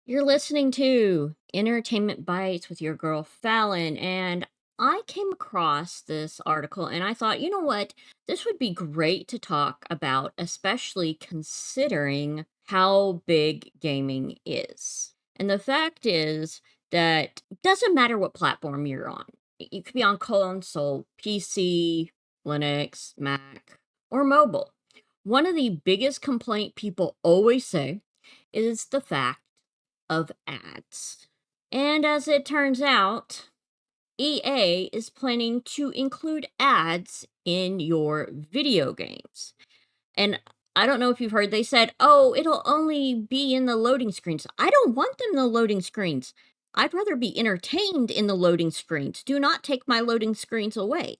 You're listening to Entertainment Bites with your girl Fallon, and I came across this article and I thought, you know what? This would be great to talk about, especially considering how big gaming is. And the fact is that it doesn't matter what platform you're on. You could be on console, PC, Linux, Mac, or mobile. One of the biggest complaint people always say is the fact of ads. And as it turns out, EA is planning to include ads in your video games. And I don't know if you've heard, they said, oh, it'll only be in the loading screens. I don't want them in the loading screens. I'd rather be entertained in the loading screens. Do not take my loading screens away.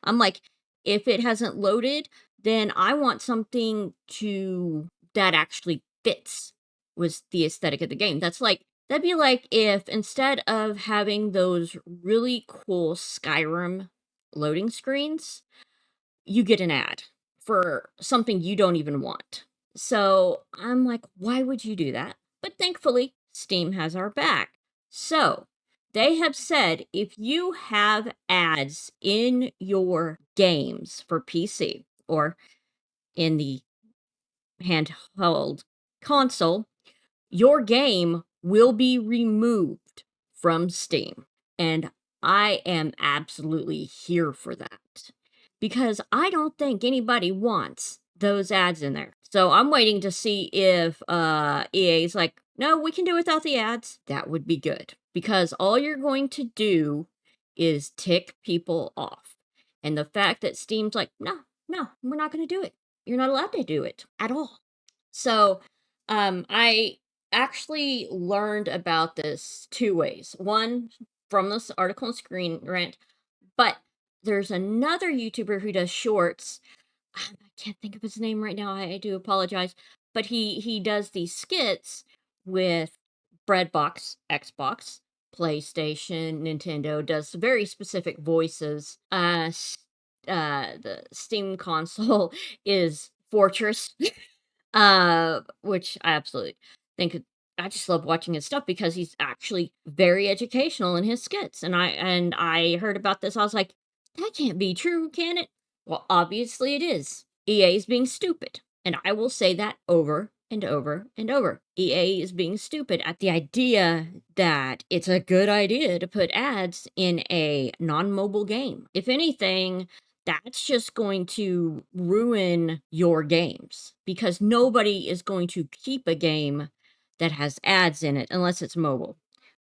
I'm like, if it hasn't loaded, then I want something that actually fits with the aesthetic of the game. That'd be like if instead of having those really cool Skyrim loading screens, you get an ad for something you don't even want. So I'm like, why would you do that? But thankfully, Steam has our back. So they have said if you have ads in your games for PC or in the handheld console, your game will be removed from Steam. And I am absolutely here for that because I don't think anybody wants those ads in there. So I'm waiting to see if EA's like, no, we can do without the ads. That would be good because all you're going to do is tick people off. And the fact that Steam's like, no, no, we're not going to do it. You're not allowed to do it at all. So I actually learned about this two ways. One, from this article and Screen Rant, but there's another YouTuber who does shorts. I can't think of his name right now. I do apologize, but he does these skits with Breadbox, Xbox, PlayStation, Nintendo. Does very specific voices. The Steam console is Fortress. Which I absolutely think I just love watching his stuff because he's actually very educational in his skits. And I heard about this, I was like, that can't be true, can it? Well, obviously it is. EA is being stupid. And I will say that over and over and over. EA is being stupid at the idea that it's a good idea to put ads in a non-mobile game. If anything, that's just going to ruin your games because nobody is going to keep a game that has ads in it unless it's mobile.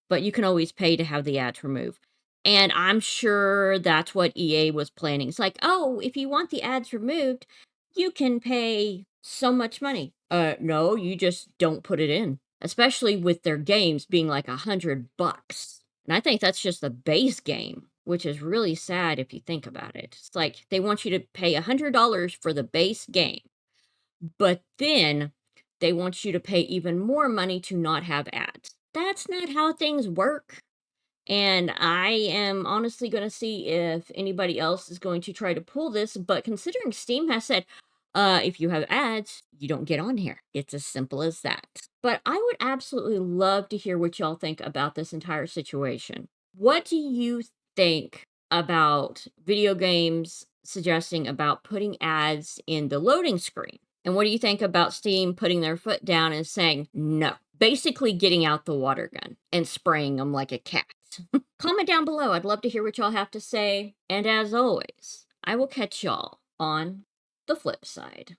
But you can always pay to have the ads removed. And I'm sure that's what EA was planning. It's like, oh, if you want the ads removed, you can pay so much money. No, you just don't put it in. Especially with their games being like $100. And I think that's just the base game, which is really sad if you think about it. It's like they want you to pay $100 for the base game, but then they want you to pay even more money to not have ads. That's not how things work. And I am honestly going to see if anybody else is going to try to pull this. But considering Steam has said, if you have ads, you don't get on here. It's as simple as that. But I would absolutely love to hear what y'all think about this entire situation. What do you think about video games suggesting about putting ads in the loading screen? And what do you think about Steam putting their foot down and saying no? Basically getting out the water gun and spraying them like a cat. Comment down below. I'd love to hear what y'all have to say. And as always, I will catch y'all on the flip side.